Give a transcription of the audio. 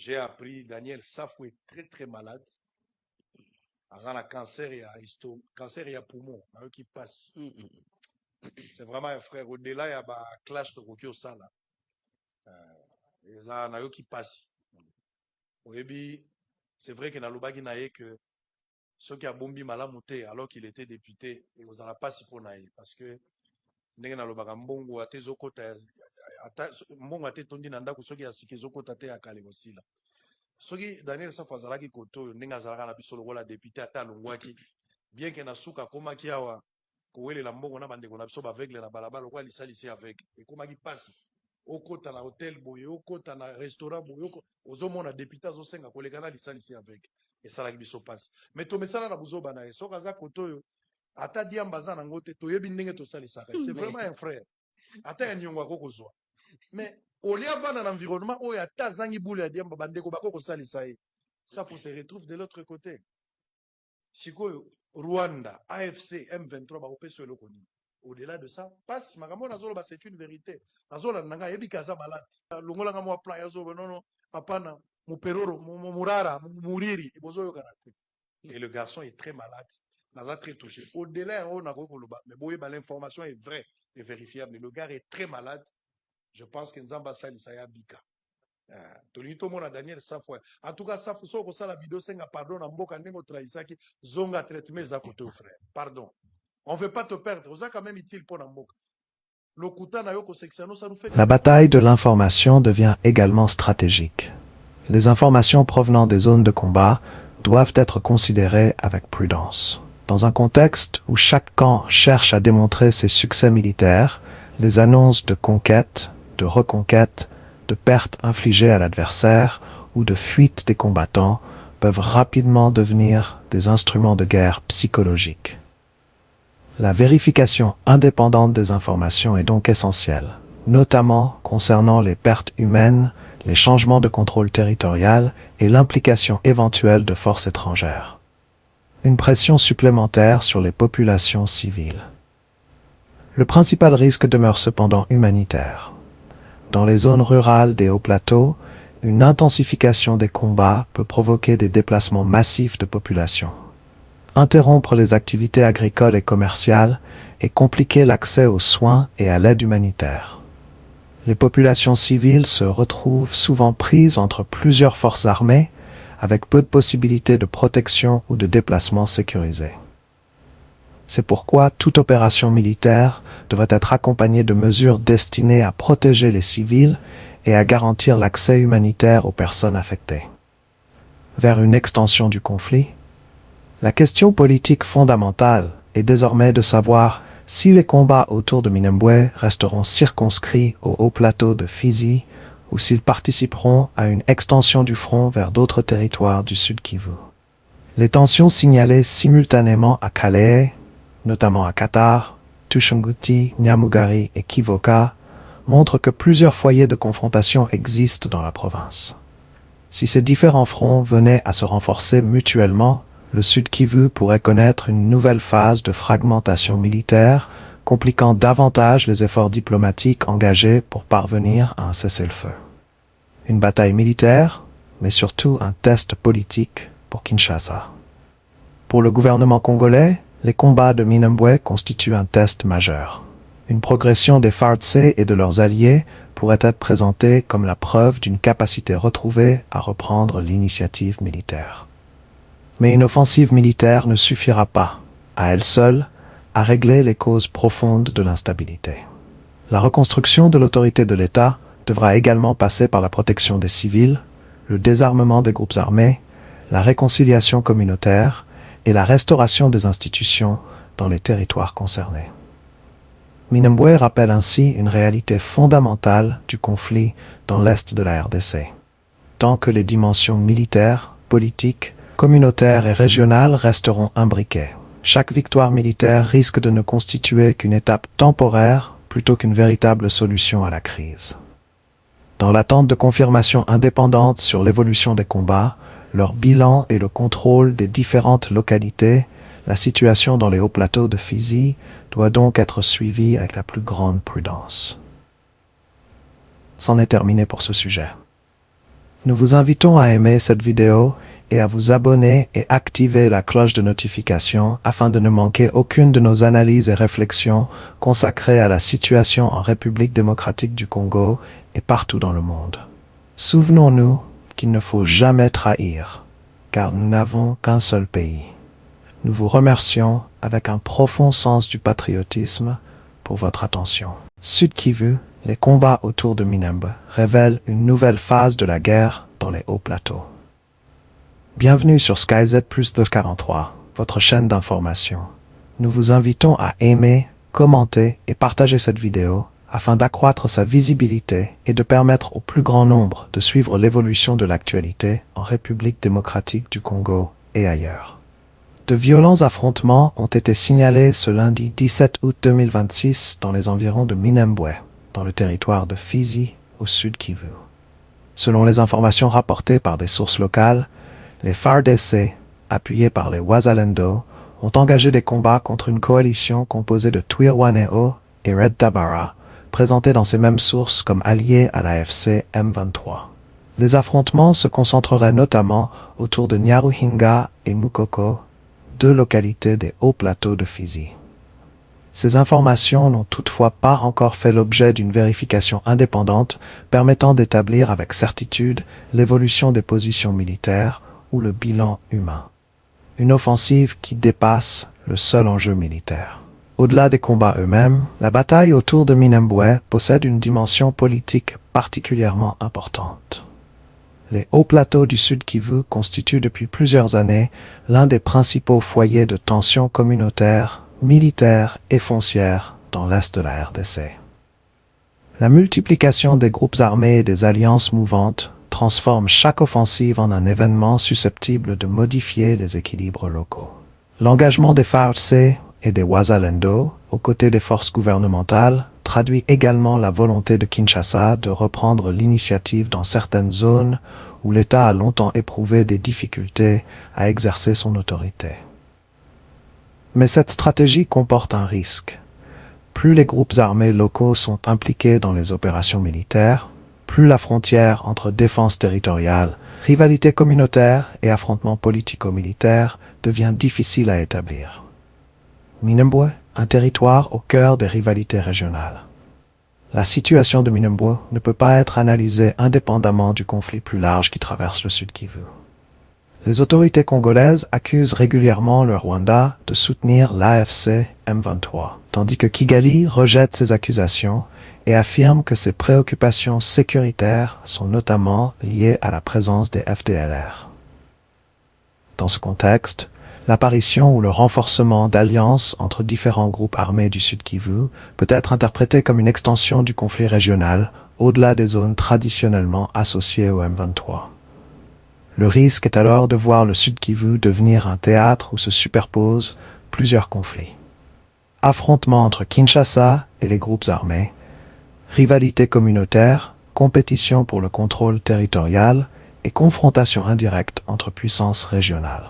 J'ai appris Daniel Safou est très très malade. Il a un cancer et un cancer et un poumon, qui passe. C'est vraiment un frère. Au-delà, il y a un clash de Rokio Sala. Il y a un qui passe. C'est vrai qu'il y a un que ceux qui ont bombi malamouté alors qu'il était député, et vous n'allez pas si pour naïe. Parce que nous avons mbongo ate zokota mbongo ate tondi nanda kusoki asike zokota te akale aussi là. Soki Daniel Safou azalaki koto ndenge azalaka na biso lokola député ata alongwaki bien que na suka komaki awa kowelela mbongo na bandeko na biso baveugle na balabala lokola lisalisi aveugle ekomaki pasi okota na hotel boye okota na restaurant boye ozomona député azosenga koleka na lisalisi aveugle esalaki biso pasi mais tomesana na buzoba na ye soki aza koto oyo ata diamba aza nango te toyebi ndenge tosalisaka c'est vraiment un frère ata ya niongo akokozwa mais olia vana na environnement oyo ata azangi boule ya diamba bandeko bakokosalisa ye Safou se retrouve de l'autre côté sikoyo Rwanda AFC M23 bakopesa eloko nini au-delà de ça passe makambo nazoloba c'est une vérité nazolanda nanga yebi kaza malade longolanga mwa plan yazoba nono hapana muperoro murara muriri bozoyokana te et le garçon est très malade naza très touché au-delà on a kokoloba mais boye ba l'information est vraie et vérifiable le gars est très malade je pense que Nzamba salisa ya bika tolito mona Daniel Safou en tout cas Safou soko sala vidéo senga pardon na mboka ndenge traisaki zonga traitement za koto frère pardon on veut pas te perdre oza quand même utile pour na mboka lokuta na yoko seksano ça nous fait. La bataille de l'information devient également stratégique. Les informations provenant des zones de combat doivent être considérées avec prudence. Dans un contexte où chaque camp cherche à démontrer ses succès militaires, les annonces de conquête, de reconquête, de pertes infligées à l'adversaire ou de fuite des combattants peuvent rapidement devenir des instruments de guerre psychologiques. La vérification indépendante des informations est donc essentielle, notamment concernant les pertes humaines, les changements de contrôle territorial et l'implication éventuelle de forces étrangères. Une pression supplémentaire sur les populations civiles. Le principal risque demeure cependant humanitaire. Dans les zones rurales des hauts plateaux, une intensification des combats peut provoquer des déplacements massifs de population, interrompre les activités agricoles et commerciales et compliquer l'accès aux soins et à l'aide humanitaire. Les populations civiles se retrouvent souvent prises entre plusieurs forces armées, avec peu de possibilités de protection ou de déplacement sécurisé. C'est pourquoi toute opération militaire devrait être accompagnée de mesures destinées à protéger les civils et à garantir l'accès humanitaire aux personnes affectées. Vers une extension du conflit, la question politique fondamentale est désormais de savoir si les combats autour de Minembwe resteront circonscrits au haut plateau de Fizi ou s'ils participeront à une extension du front vers d'autres territoires du Sud Kivu. Les tensions signalées simultanément à Kalehe, notamment à Qatar, Tushunguti, Nyamugari et Kivoka, montrent que plusieurs foyers de confrontation existent dans la province. Si ces différents fronts venaient à se renforcer mutuellement, le Sud Kivu pourrait connaître une nouvelle phase de fragmentation militaire, compliquant davantage les efforts diplomatiques engagés pour parvenir à un cessez-le-feu. Une bataille militaire, mais surtout un test politique pour Kinshasa. Pour le gouvernement congolais, les combats de Minembwe constituent un test majeur. Une progression des FARDC et de leurs alliés pourrait être présentée comme la preuve d'une capacité retrouvée à reprendre l'initiative militaire. Mais une offensive militaire ne suffira pas, à elle seule, à régler les causes profondes de l'instabilité. La reconstruction de l'autorité de l'État devra également passer par la protection des civils, le désarmement des groupes armés, la réconciliation communautaire et la restauration des institutions dans les territoires concernés. Minembwe rappelle ainsi une réalité fondamentale du conflit dans l'est de la RDC. Tant que les dimensions militaires, politiques, communautaires et régionales resteront imbriquées, chaque victoire militaire risque de ne constituer qu'une étape temporaire plutôt qu'une véritable solution à la crise. Dans l'attente de confirmations indépendantes sur l'évolution des combats, leur bilan et le contrôle des différentes localités, la situation dans les hauts plateaux de Fizi doit donc être suivie avec la plus grande prudence. C'en est terminé pour ce sujet. Nous vous invitons à aimer cette vidéo et à vous abonner et activer la cloche de notification afin de ne manquer aucune de nos analyses et réflexions consacrées à la situation en République démocratique du Congo et partout dans le monde. Souvenons-nous qu'il ne faut jamais trahir, car nous n'avons qu'un seul pays. Nous vous remercions avec un profond sens du patriotisme pour votre attention. Sud Kivu, les combats autour de Minembwe révèlent une nouvelle phase de la guerre dans les hauts plateaux. Bienvenue sur SkyZ Plus 243, votre chaîne d'information. Nous vous invitons à aimer, commenter et partager cette vidéo afin d'accroître sa visibilité et de permettre au plus grand nombre de suivre l'évolution de l'actualité en République démocratique du Congo et ailleurs. De violents affrontements ont été signalés ce lundi 17 août 2026 dans les environs de Minembwe, dans le territoire de Fizi, au sud Kivu. Selon les informations rapportées par des sources locales, les FARDC, appuyés par les Wazalendo, ont engagé des combats contre une coalition composée de Twirwaneho et Red Tabara, présentés dans ces mêmes sources comme alliés à l'AFC M23. Les affrontements se concentreraient notamment autour de Nyaruhinga et Mukoko, deux localités des hauts plateaux de Fizi. Ces informations n'ont toutefois pas encore fait l'objet d'une vérification indépendante permettant d'établir avec certitude l'évolution des positions militaires ou le bilan humain. Une offensive qui dépasse le seul enjeu militaire. Au-delà des combats eux-mêmes, la bataille autour de Minembwe possède une dimension politique particulièrement importante. Les hauts plateaux du Sud Kivu constituent depuis plusieurs années l'un des principaux foyers de tensions communautaires, militaires et foncières dans l'est de la RDC. La multiplication des groupes armés et des alliances mouvantes transforme chaque offensive en un événement susceptible de modifier les équilibres locaux. L'engagement des FARDC et des Wazalendo, aux côtés des forces gouvernementales, traduit également la volonté de Kinshasa de reprendre l'initiative dans certaines zones où l'État a longtemps éprouvé des difficultés à exercer son autorité. Mais cette stratégie comporte un risque. Plus les groupes armés locaux sont impliqués dans les opérations militaires, plus la frontière entre défense territoriale, rivalité communautaire et affrontements politico-militaires devient difficile à établir. Minembwe, un territoire au cœur des rivalités régionales. La situation de Minembwe ne peut pas être analysée indépendamment du conflit plus large qui traverse le Sud Kivu. Les autorités congolaises accusent régulièrement le Rwanda de soutenir l'AFC M23, tandis que Kigali rejette ces accusations et affirme que ses préoccupations sécuritaires sont notamment liées à la présence des FDLR. Dans ce contexte, l'apparition ou le renforcement d'alliances entre différents groupes armés du Sud Kivu peut être interprété comme une extension du conflit régional au-delà des zones traditionnellement associées au M23. Le risque est alors de voir le Sud Kivu devenir un théâtre où se superposent plusieurs conflits. Affrontements entre Kinshasa et les groupes armés, rivalité communautaire, compétition pour le contrôle territorial et confrontation indirecte entre puissances régionales.